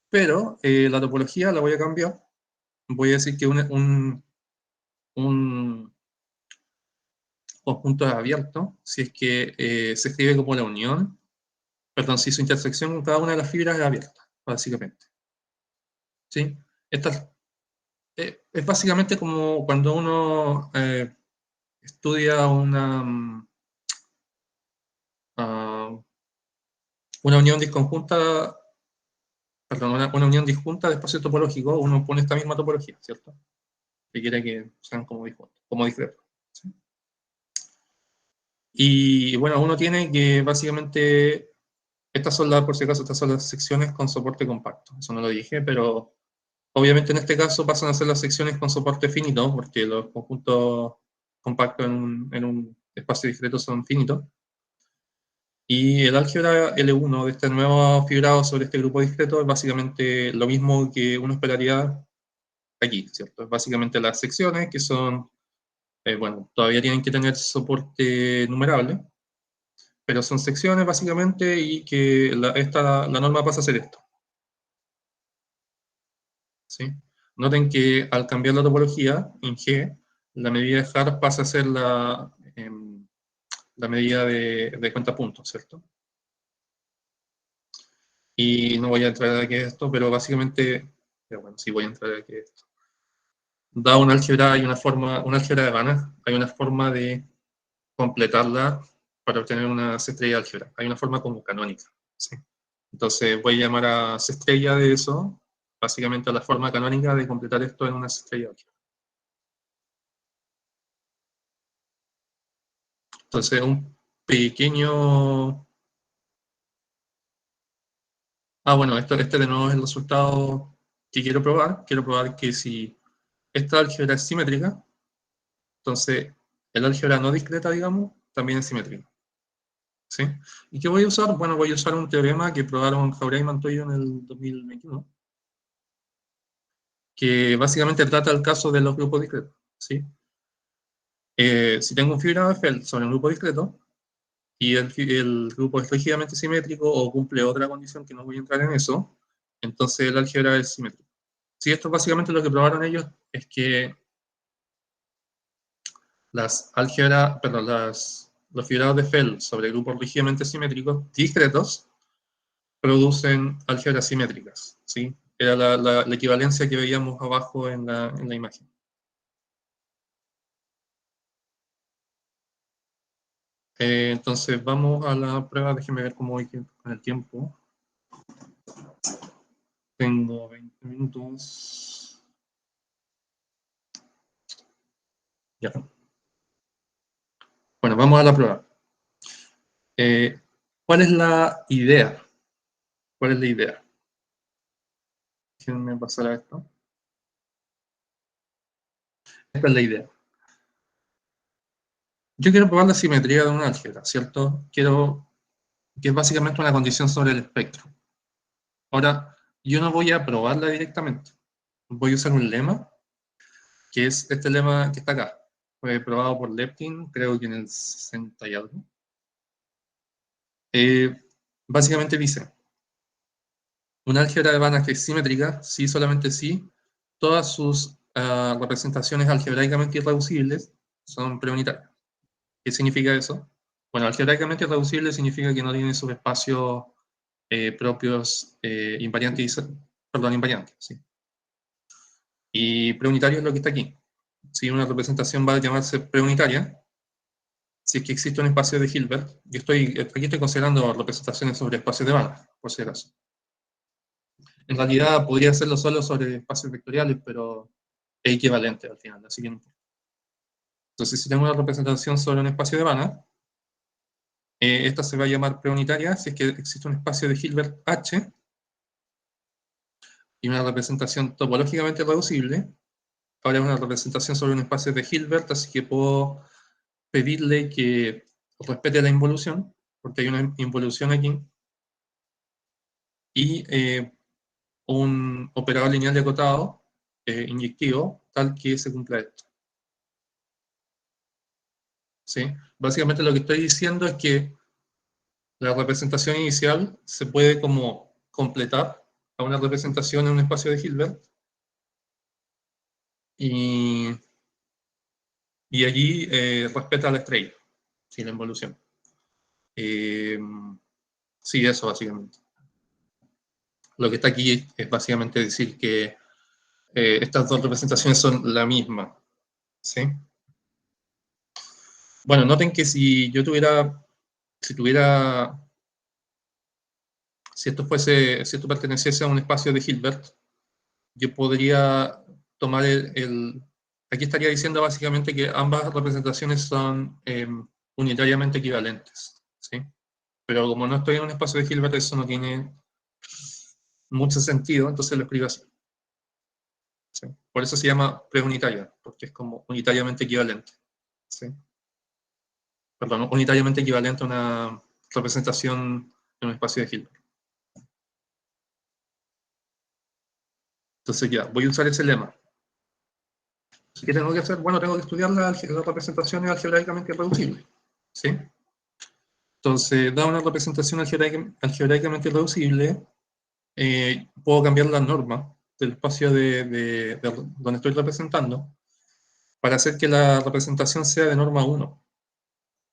pero la topología la voy a cambiar. Voy a decir que un conjunto es abierto si es que se escribe como la unión, perdón, si su intersección con cada una de las fibras es abierta, básicamente. ¿Sí? Esta es básicamente como cuando uno estudia uh, una unión disconjunta, perdón, una unión disjunta de espacio topológico, uno pone esta misma topología, ¿cierto? Que quiere que sean como disjuntos, como discretos. ¿Sí? Y bueno, uno tiene que básicamente, estas son por si acaso, estas son las secciones con soporte compacto. Eso no lo dije, pero obviamente en este caso pasan a ser las secciones con soporte finito, porque los conjuntos compactos en un espacio discreto son finitos. Y el álgebra L1 de este nuevo fibrado sobre este grupo discreto es básicamente lo mismo que uno esperaría aquí, ¿cierto? Es básicamente las secciones que son, bueno, todavía tienen que tener soporte numerable, pero son secciones básicamente y que la norma pasa a ser esto, ¿sí? Noten que al cambiar la topología en G, la medida de Hart pasa a ser la medida de cuenta puntos, ¿cierto? Y no voy a entrar aquí a esto, pero básicamente, bueno, sí voy a entrar aquí a esto. Da una álgebra, hay una forma, una álgebra de Banach, hay una forma de completarla para obtener una C-estrella álgebra. Hay una forma como canónica, ¿sí? Entonces voy a llamar a C-estrella de eso, básicamente a la forma canónica de completar esto en una C-estrella álgebra. Entonces un pequeño... Ah, bueno, este de nuevo es el resultado ¿Qué quiero probar? Quiero probar que si esta álgebra es simétrica, entonces el álgebra no discreta, digamos, también es simétrica. ¿Sí? ¿Y qué voy a usar? Bueno, voy a usar un teorema que probaron Jauregui y Montoya en el 2021, que básicamente trata el caso de los grupos discretos. ¿Sí? Si tengo un fibrado de Feld sobre un grupo discreto, y el grupo es rígidamente simétrico o cumple otra condición que no voy a entrar en eso, entonces el álgebra es simétrico. Sí, esto básicamente lo que probaron ellos es que los fibrados de Feld sobre grupos rígidamente simétricos discretos producen álgebras simétricas, ¿sí? Era la equivalencia que veíamos abajo en la imagen. Entonces vamos a la prueba, déjenme ver cómo voy con el tiempo. Tengo 20 minutos. Ya. Bueno, vamos a la prueba. ¿Cuál es la idea? ¿Cuál es la idea? Déjenme pasar a esto. Esta es la idea. Yo quiero probar la simetría de una álgebra, ¿cierto? Quiero que es básicamente una condición sobre el espectro. Ahora, yo no voy a probarla directamente. Voy a usar un lema, que es este lema que está acá. Fue probado por Lepkin, creo que en el 60 y algo. Básicamente dice, una álgebra de Banach es simétrica si, solamente si, todas sus representaciones algebraicamente irreducibles son preunitarias. ¿Qué significa eso? Bueno, algebraicamente irreducible significa que no tiene subespacios propios invariantes, perdón, invariantes, sí. Y preunitario es lo que está aquí. Si una representación va a llamarse preunitaria, si es que existe un espacio de Hilbert, aquí estoy considerando representaciones sobre espacios de Banach, por si acaso. En realidad podría hacerlo solo sobre espacios vectoriales, pero es equivalente al final, así que no importa. Entonces, si tengo una representación sobre un espacio de Banach, esta se va a llamar preunitaria si es que existe un espacio de Hilbert H y una representación topológicamente reducible. Ahora es una representación sobre un espacio de Hilbert, así que puedo pedirle que respete la involución, porque hay una involución aquí, y un operador lineal de acotado inyectivo, tal que se cumpla esto. ¿Sí? Básicamente lo que estoy diciendo es que la representación inicial se puede como completar a una representación en un espacio de Hilbert, y allí respeta la estrella, ¿sí? La involución. Sí, eso básicamente. Lo que está aquí es básicamente decir que estas dos representaciones son la misma, ¿sí? Bueno, noten que si esto perteneciese a un espacio de Hilbert, yo podría tomar aquí estaría diciendo básicamente que ambas representaciones son unitariamente equivalentes, ¿sí? Pero como no estoy en un espacio de Hilbert, eso no tiene mucho sentido, entonces lo escribo así. ¿Sí? Por eso se llama preunitaria, porque es como unitariamente equivalente. ¿Sí? Perdón, unitariamente equivalente a una representación en un espacio de Hilbert. Entonces ya, voy a usar ese lema. ¿Qué tengo que hacer? Bueno, tengo que estudiar las representaciones algebraicamente reducibles. ¿Sí? Entonces, dada una representación algebraicamente reducible, puedo cambiar la norma del espacio de donde estoy representando para hacer que la representación sea de norma 1.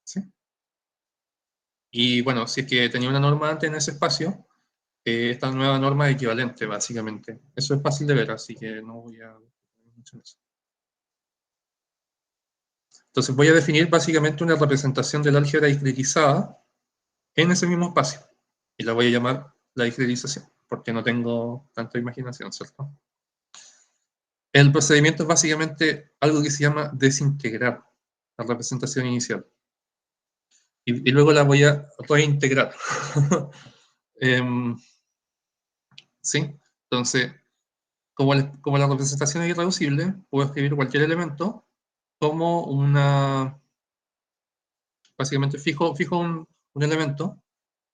¿Sí? Y bueno, si es que tenía una norma antes en ese espacio, esta nueva norma es equivalente, básicamente. Eso es fácil de ver, así que no voy a mucho en eso. Entonces voy a definir básicamente una representación del álgebra discretizada en ese mismo espacio. Y la voy a llamar la discretización, porque no tengo tanta imaginación, ¿cierto? El procedimiento es básicamente algo que se llama desintegrar la representación inicial. Y luego la voy a reintegrar. ¿Sí? Entonces, como la representación es irreducible, puedo escribir cualquier elemento como básicamente fijo un elemento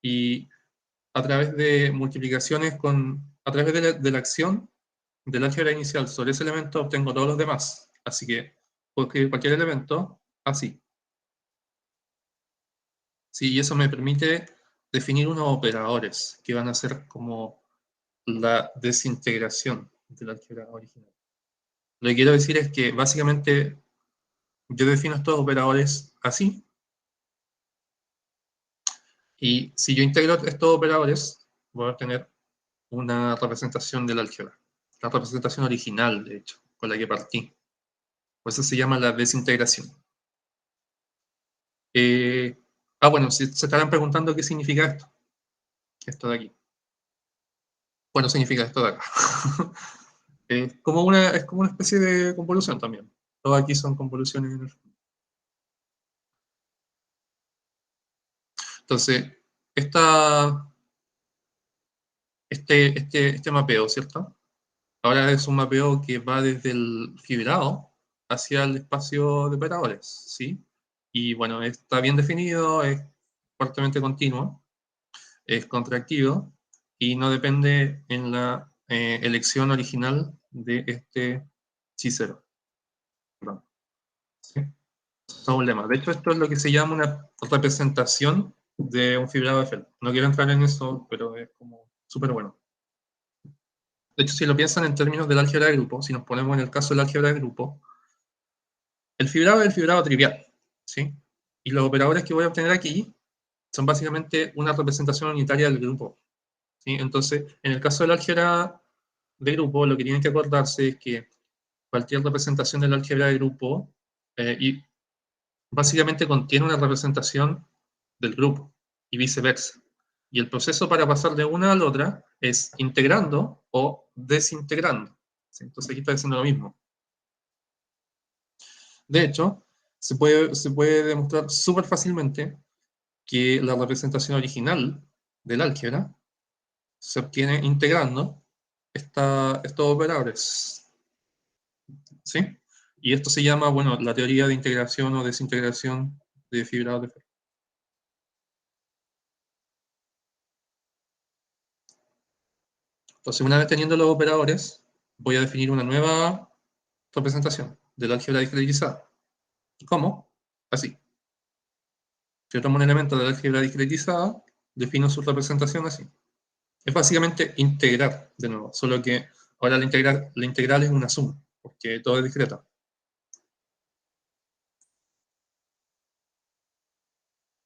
y a través de multiplicaciones a través de la acción del álgebra inicial sobre ese elemento obtengo todos los demás. Así que puedo escribir cualquier elemento así. Sí, y eso me permite definir unos operadores que van a ser como la desintegración del álgebra original. Lo que quiero decir es que básicamente yo defino estos operadores así, y si yo integro estos operadores, voy a obtener una representación del álgebra. La representación original, de hecho, con la que partí. Por eso se llama la desintegración. Bueno, se estarán preguntando qué significa esto de aquí. Bueno, significa esto de acá. Es como una especie de convolución también. Todos aquí son convoluciones en el fondo. Entonces, este mapeo, ¿cierto? Ahora es un mapeo que va desde el fibrado hacia el espacio de operadores, ¿sí? Y bueno, está bien definido, es fuertemente continuo, es contractivo y no depende en la elección original de este C0. Perdón. ¿Sí? Es un lema. De hecho, esto es lo que se llama una representación de un fibrado de Feld. No quiero entrar en eso, pero es como súper bueno. De hecho, si lo piensan en términos del álgebra de grupo, si nos ponemos en el caso del álgebra de grupo, el fibrado es el fibrado trivial, ¿sí? Y los operadores que voy a obtener aquí son básicamente una representación unitaria del grupo, ¿sí? Entonces, en el caso del álgebra de grupo, lo que tienen que acordarse es que cualquier representación del álgebra de grupo y básicamente contiene una representación del grupo y viceversa. Y el proceso para pasar de una a la otra es integrando o desintegrando. ¿Sí? Entonces aquí está diciendo lo mismo. De hecho, se puede demostrar súper fácilmente que la representación original del álgebra se obtiene integrando estos operadores. ¿Sí? Y esto se llama, bueno, la teoría de integración o desintegración de fibrados de Feld. Entonces, una vez teniendo los operadores, voy a definir una nueva representación del álgebra discretizada. ¿Cómo? Así. Si yo tomo un elemento del álgebra discretizada, defino su representación así. Es básicamente integrar, de nuevo, solo que ahora la integral es una suma, porque todo es discreto.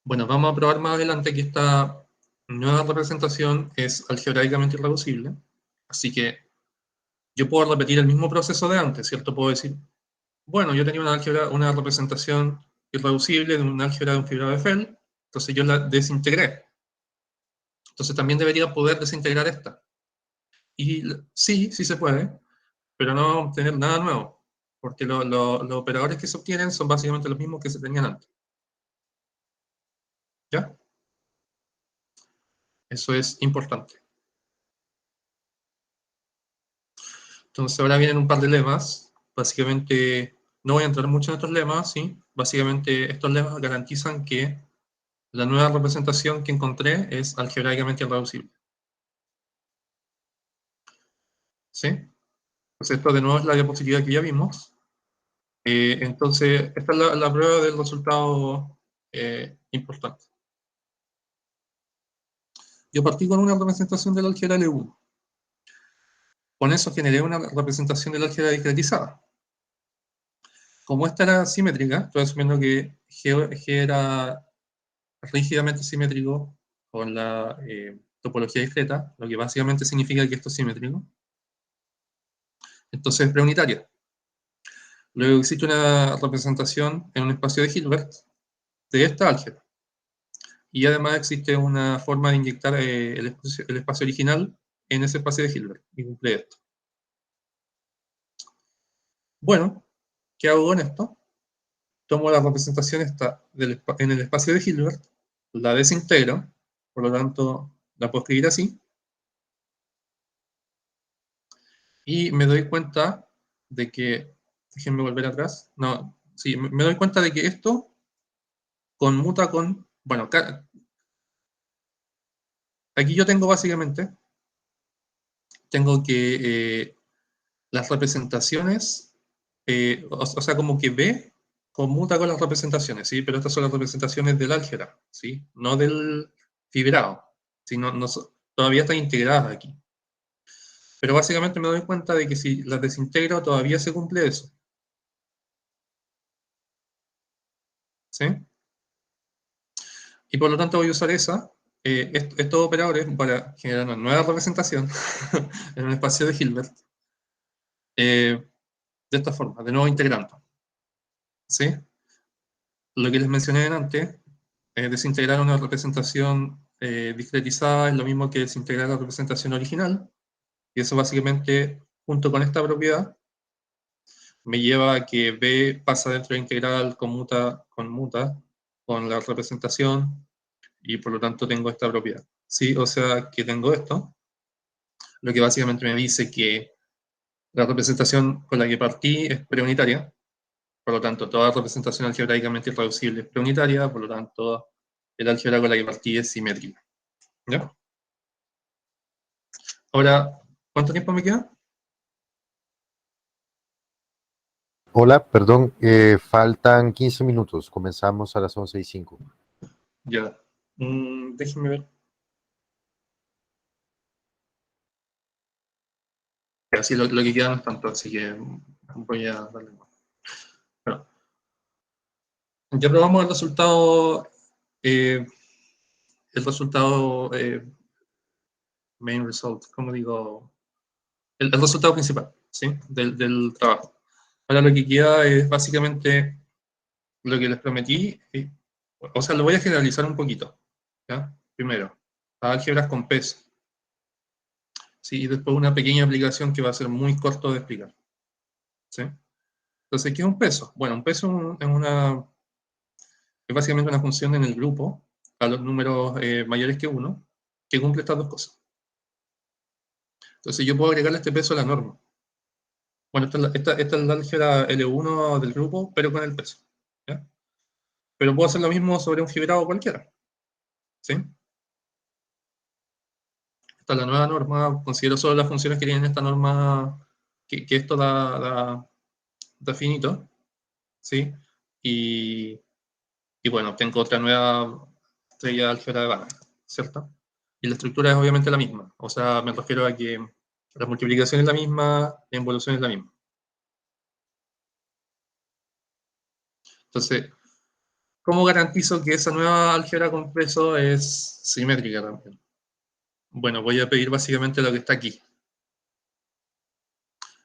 Bueno, vamos a probar más adelante que esta nueva representación es algebraicamente irreducible, así que yo puedo repetir el mismo proceso de antes, ¿cierto? Puedo decir, bueno, yo tenía una representación irreducible de un álgebra de un fibrado de Feld, entonces yo la desintegré. Entonces también debería poder desintegrar esta. Y sí se puede, pero no vamos a obtener nada nuevo, porque los operadores que se obtienen son básicamente los mismos que se tenían antes. ¿Ya? Eso es importante. Entonces ahora vienen un par de lemas. Básicamente, no voy a entrar mucho en estos lemas, ¿sí? Básicamente estos lemas garantizan que la nueva representación que encontré es algebraicamente irreducible. ¿Sí? Pues esto de nuevo es la diapositiva que ya vimos. Entonces, esta es la prueba del resultado importante. Yo partí con una representación del álgebra L1. Con eso generé una representación del álgebra discretizada. Como esta era simétrica, estoy asumiendo que G era rígidamente simétrico con la topología discreta, lo que básicamente significa que esto es simétrico. Entonces es preunitaria. Luego existe una representación en un espacio de Hilbert de esta álgebra. Y además existe una forma de inyectar el espacio original en ese espacio de Hilbert, y cumple esto. Bueno, ¿qué hago con esto? Tomo la representación esta en el espacio de Hilbert, la desintegro, por lo tanto la puedo escribir así, Y me doy cuenta de que, déjenme volver atrás, no, sí, me doy cuenta de que esto conmuta con, bueno, aquí yo tengo básicamente, tengo que las representaciones, o sea, como que B conmuta con las representaciones, ¿sí? Pero estas son las representaciones del álgebra, ¿sí? No del fibrado, ¿sí? Todavía están integradas aquí. Pero básicamente me doy cuenta de que si las desintegro todavía se cumple eso, ¿sí? Y por lo tanto voy a usar estos operadores para generar una nueva representación en un espacio de Hilbert, de esta forma, de nuevo integrando, ¿sí? Lo que les mencioné antes, desintegrar una representación discretizada es lo mismo que desintegrar la representación original, y eso básicamente, junto con esta propiedad, me lleva a que B pasa dentro de integral, conmuta con la representación, y por lo tanto tengo esta propiedad. ¿Sí? O sea, que tengo esto, lo que básicamente me dice que la representación con la que partí es preunitaria, por lo tanto, toda representación algebraicamente irreducible es preunitaria, por lo tanto, el álgebra con la que partí es simétrica. ¿Ya? Ahora, ¿cuánto tiempo me queda? Hola, perdón, faltan 15 minutos, comenzamos a las 11:05. Ya. Déjenme ver. Así lo que queda no es tanto, así que voy a darle más. Bueno, ya probamos eh, el resultado main result, como digo, el resultado principal, ¿sí? Del trabajo. Ahora lo que queda es básicamente lo que les prometí, o sea, lo voy a generalizar un poquito, ¿ya? Primero, álgebras con peso, ¿sí? Y después una pequeña aplicación que va a ser muy corto de explicar, ¿sí? Entonces, ¿qué es un peso? Bueno, un peso es básicamente una función en el grupo a los números mayores que 1 que cumple estas dos cosas. Entonces, yo puedo agregarle este peso a la norma. Bueno, esta es la álgebra L1 del grupo, pero con el peso, ¿ya? Pero puedo hacer lo mismo sobre un fibrado cualquiera, ¿sí? Esta es la nueva norma, considero solo las funciones que tienen esta norma, que esto da finito, ¿sí? Y, y bueno, tengo otra nueva estrella de álgebra de Banach, ¿cierto? Y la estructura es obviamente la misma, o sea, me refiero a que la multiplicación es la misma, la involución es la misma. Entonces, ¿cómo garantizo que esa nueva álgebra con peso es simétrica también? Bueno, voy a pedir básicamente lo que está aquí,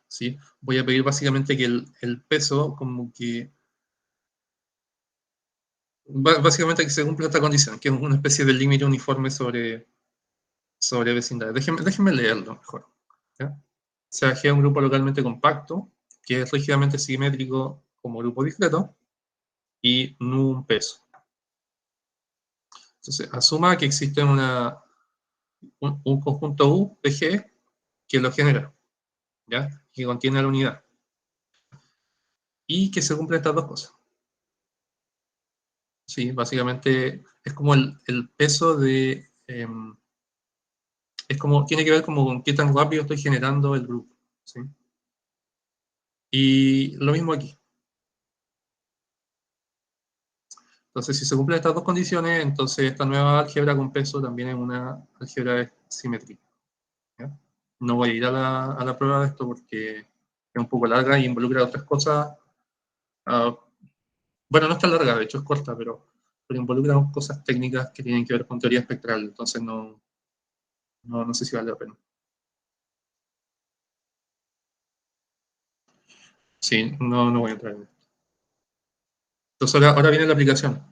¿sí? Voy a pedir básicamente que el peso como que básicamente que se cumpla esta condición, que es una especie de límite uniforme sobre vecindades. Déjenme leerlo mejor, ¿ya? O sea, G es un grupo localmente compacto, que es rígidamente simétrico como grupo discreto, y nu un peso. Entonces, asuma que existe un conjunto U de G que lo genera, ¿ya? Que contiene la unidad. Y que se cumplen estas dos cosas. Sí, básicamente es como el peso de... es como, tiene que ver como con qué tan rápido estoy generando el grupo, ¿sí? Y lo mismo aquí. Entonces, si se cumplen estas dos condiciones, entonces esta nueva álgebra con peso también es una álgebra simétrica, ¿ya? No voy a ir a la prueba de esto porque es un poco larga y involucra otras cosas. Uh, bueno, no es tan larga, de hecho es corta, pero involucra cosas técnicas que tienen que ver con teoría espectral, entonces no sé si vale la pena. Sí, no voy a entrar en esto. Entonces ahora viene la aplicación.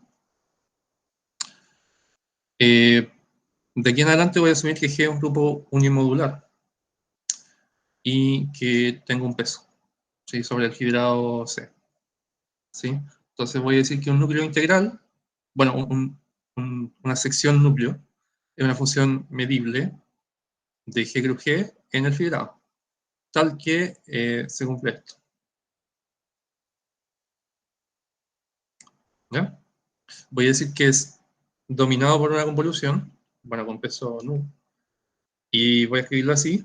De aquí en adelante voy a asumir que G es un grupo unimodular y que tengo un peso, ¿sí? Sobre el fibrado C, ¿sí? Entonces voy a decir que un núcleo integral, bueno, una sección núcleo, es una función medible de G cruz G en el fibrado. tal que se cumple esto. ¿Ya? Voy a decir que es dominado por una convolución, bueno, con peso nu, y voy a escribirlo así.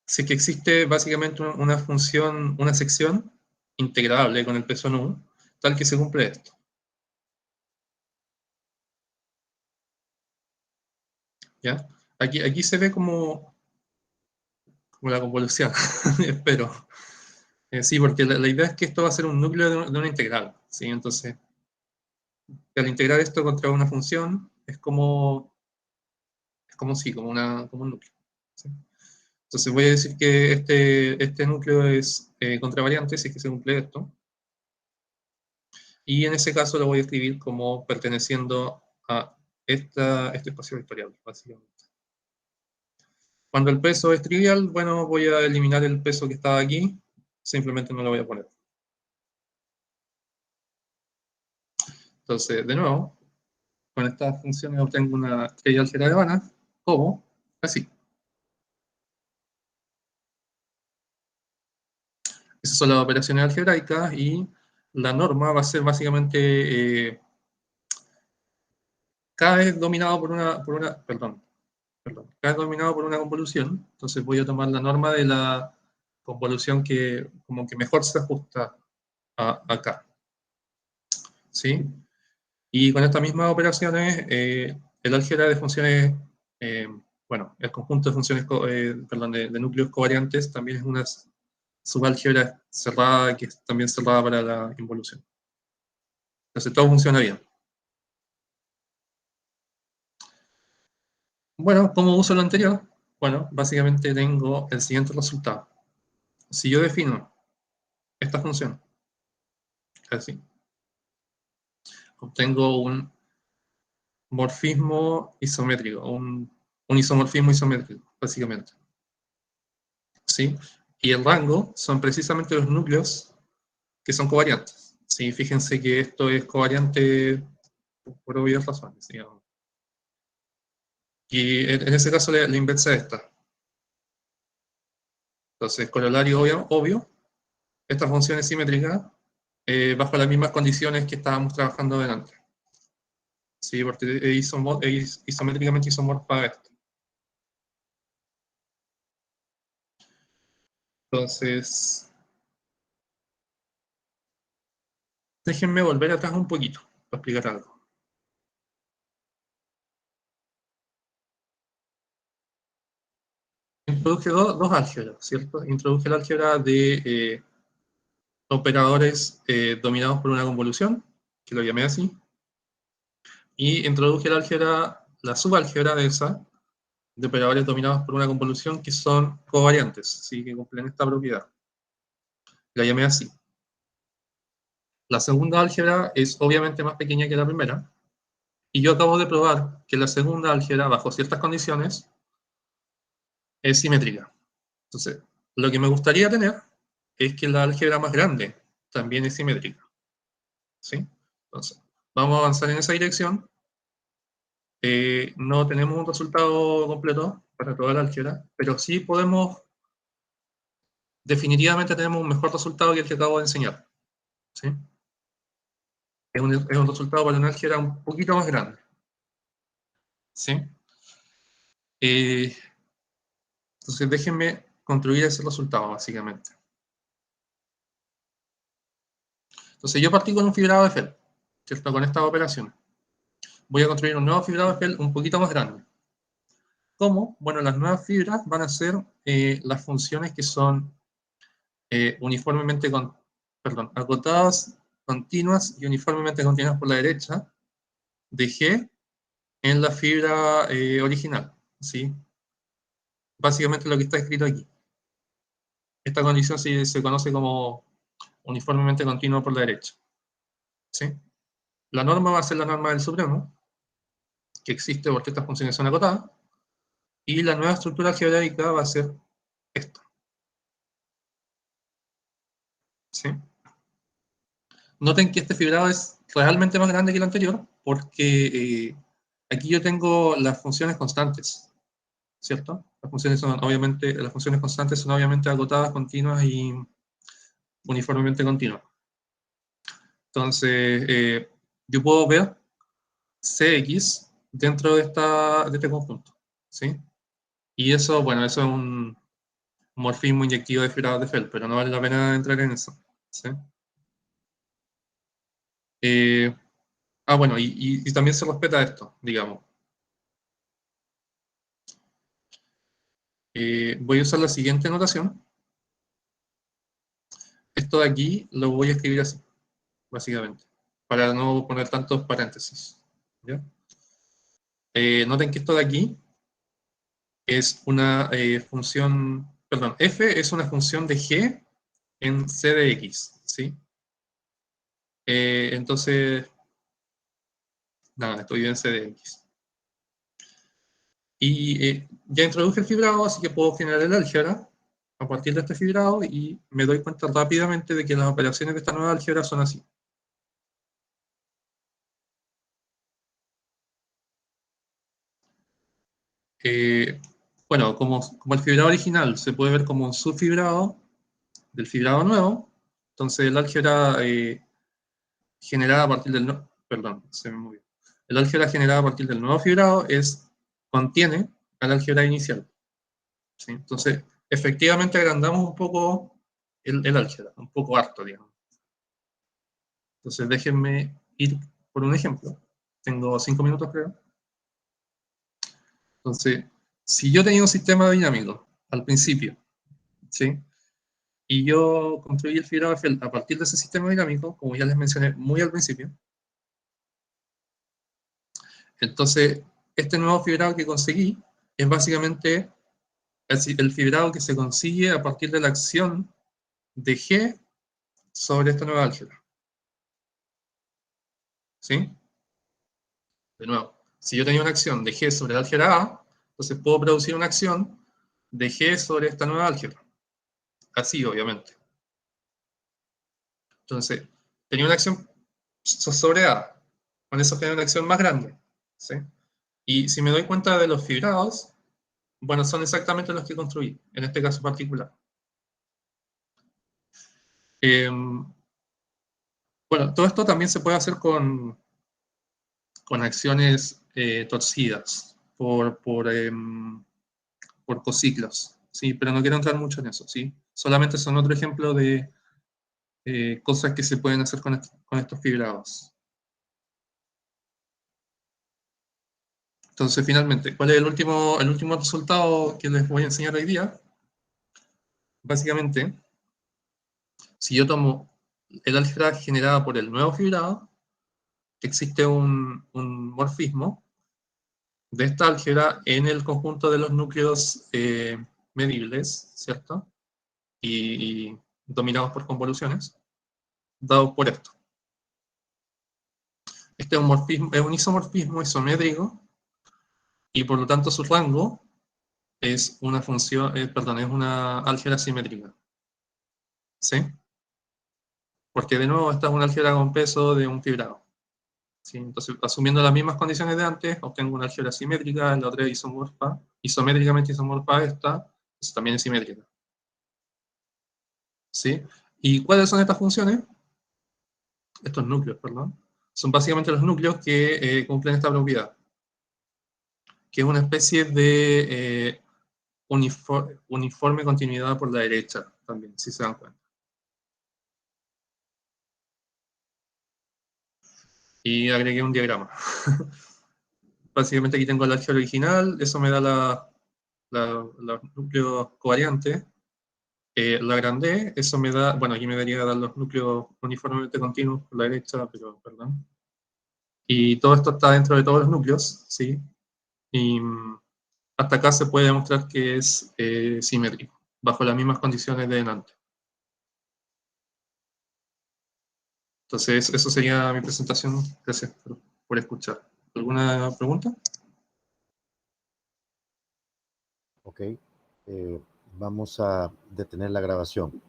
Si es que existe básicamente una función, una sección integrable con el peso nu, tal que se cumple esto. ¿Ya? Aquí se ve como la convolución, espero. Sí, porque la idea es que esto va a ser un núcleo de una integral. ¿Sí? Entonces, al integrar esto contra una función, sí, como un núcleo. ¿Sí? Entonces voy a decir que este núcleo es contravariante, si es que se cumple esto. Y en ese caso lo voy a escribir como perteneciendo a este espacio vectorial, básicamente. Cuando el peso es trivial, bueno, voy a eliminar el peso que estaba aquí, simplemente no lo voy a poner. Entonces, de nuevo, con estas funciones obtengo una estrella álgebra de Banach, como así. Esas son las operaciones algebraicas y la norma va a ser básicamente K es dominado K es dominado por una convolución, entonces voy a tomar la norma de la convolución que como que mejor se ajusta a K. ¿Sí? Y con estas mismas operaciones, el álgebra de funciones, bueno, el conjunto de funciones, de núcleos covariantes también es una subálgebra cerrada que es también cerrada para la involución. Entonces todo funciona bien. Bueno, ¿cómo uso lo anterior? Bueno, básicamente tengo el siguiente resultado. Si yo defino esta función, así, obtengo un morfismo isométrico, un isomorfismo isométrico, básicamente. ¿Sí? Y el rango son precisamente los núcleos que son covariantes. ¿Sí? Fíjense que esto es covariante por obvias razones, digamos. Y en ese caso la inversa es esta. Entonces, corolario obvio, esta función es simétrica bajo las mismas condiciones que estábamos trabajando delante. Sí, porque es isométricamente isomorfa esto. Entonces, déjenme volver atrás un poquito para explicar algo. Introduje dos álgebras, ¿cierto? Introduje el álgebra de operadores dominados por una convolución, que lo llamé así, y introduje el álgebra, la subálgebra de esa, de operadores dominados por una convolución que son covariantes, ¿sí? Que cumplen esta propiedad. La llamé así. La segunda álgebra es obviamente más pequeña que la primera, y yo acabo de probar que la segunda álgebra, bajo ciertas condiciones, es simétrica. Entonces, lo que me gustaría tener es que la álgebra más grande también es simétrica. ¿Sí? Entonces, vamos a avanzar en esa dirección. No tenemos un resultado completo para toda la álgebra, pero sí definitivamente tenemos un mejor resultado que el que acabo de enseñar. ¿Sí? Es un resultado para una álgebra un poquito más grande. ¿Sí? Entonces déjenme construir ese resultado, básicamente. Entonces yo partí con un fibrado de Feld, ¿cierto? Con esta operación. Voy a construir un nuevo fibrado de Feld un poquito más grande. ¿Cómo? Bueno, las nuevas fibras van a ser las funciones que son uniformemente, acotadas, continuas y uniformemente continuas por la derecha de G en la fibra original, ¿sí? Básicamente lo que está escrito aquí. Esta condición se conoce como uniformemente continua por la derecha, ¿sí? La norma va a ser la norma del supremo, que existe porque estas funciones son acotadas, y la nueva estructura algebraica va a ser esta, ¿sí? Noten que este fibrado es realmente más grande que el anterior, porque aquí yo tengo las funciones constantes, ¿cierto? Las funciones son obviamente, las funciones constantes son obviamente acotadas, continuas y uniformemente continuas. Entonces, yo puedo ver Cx dentro de este conjunto, ¿sí? Y eso, bueno, eso es un morfismo inyectivo de fibrados de Feld, pero no vale la pena entrar en eso, ¿sí? Bueno, y también se respeta esto, digamos. Voy a usar la siguiente notación. Esto de aquí lo voy a escribir así, básicamente, para no poner tantos paréntesis, ¿ya? Noten que esto de aquí es una función, perdón, f es una función de g en c de x, ¿sí? Entonces, nada, estoy en c de x. Y ya introduje el fibrado, así que puedo generar el álgebra a partir de este fibrado y me doy cuenta rápidamente de que las operaciones de esta nueva álgebra son así. Bueno, como el fibrado original se puede ver como un subfibrado del fibrado nuevo, entonces el álgebra generada a partir del perdón, se me movió. El álgebra generada a partir del nuevo fibrado contiene al álgebra inicial, ¿sí? Entonces, efectivamente agrandamos un poco el álgebra, un poco harto, digamos. Entonces, déjenme ir por un ejemplo. Tengo 5 minutos, creo. Entonces, si yo tenía un sistema dinámico al principio, ¿sí? Y yo construí el fibrado a partir de ese sistema dinámico, como ya les mencioné muy al principio. Entonces, este nuevo fibrado que conseguí es básicamente el fibrado que se consigue a partir de la acción de G sobre esta nueva álgebra. ¿Sí? De nuevo, si yo tenía una acción de G sobre la álgebra A, entonces puedo producir una acción de G sobre esta nueva álgebra. Así, obviamente. Entonces, tenía una acción sobre A. Con eso tenía una acción más grande. ¿Sí? Y si me doy cuenta de los fibrados, bueno, son exactamente los que construí, en este caso particular. Bueno, todo esto también se puede hacer con acciones torcidas por cociclos, ¿sí? Pero no quiero entrar mucho en eso, ¿sí? Solamente son otro ejemplo de cosas que se pueden hacer con estos fibrados. Entonces, finalmente, ¿cuál es el último resultado que les voy a enseñar hoy día? Básicamente, si yo tomo el álgebra generada por el nuevo fibrado, existe un morfismo de esta álgebra en el conjunto de los núcleos medibles, ¿cierto? Y dominados por convoluciones, dado por esto. Este es un isomorfismo isométrico y por lo tanto su rango es una función, perdón, es una álgebra simétrica. ¿Sí? Porque de nuevo esta es una álgebra con peso de un fibrado. ¿Sí? Entonces, asumiendo las mismas condiciones de antes, obtengo una álgebra simétrica, la otra es isomorfa, isométricamente isomorfa a esta, eso también es simétrica. ¿Sí? ¿Y cuáles son estas funciones? Estos núcleos, perdón. Son básicamente los núcleos que cumplen esta propiedad, que es una especie de uniforme continuidad por la derecha, también, si se dan cuenta. Y agregué un diagrama. Básicamente aquí tengo el álgebra original, eso me da los núcleos covariantes. La agrandé, eso me da, bueno, aquí me debería dar los núcleos uniformemente continuos por la derecha, pero perdón. Y todo esto está dentro de todos los núcleos, ¿sí? Y hasta acá se puede demostrar que es simétrico, bajo las mismas condiciones de delante. Entonces, eso sería mi presentación. Gracias por escuchar. ¿Alguna pregunta? Ok, vamos a detener la grabación.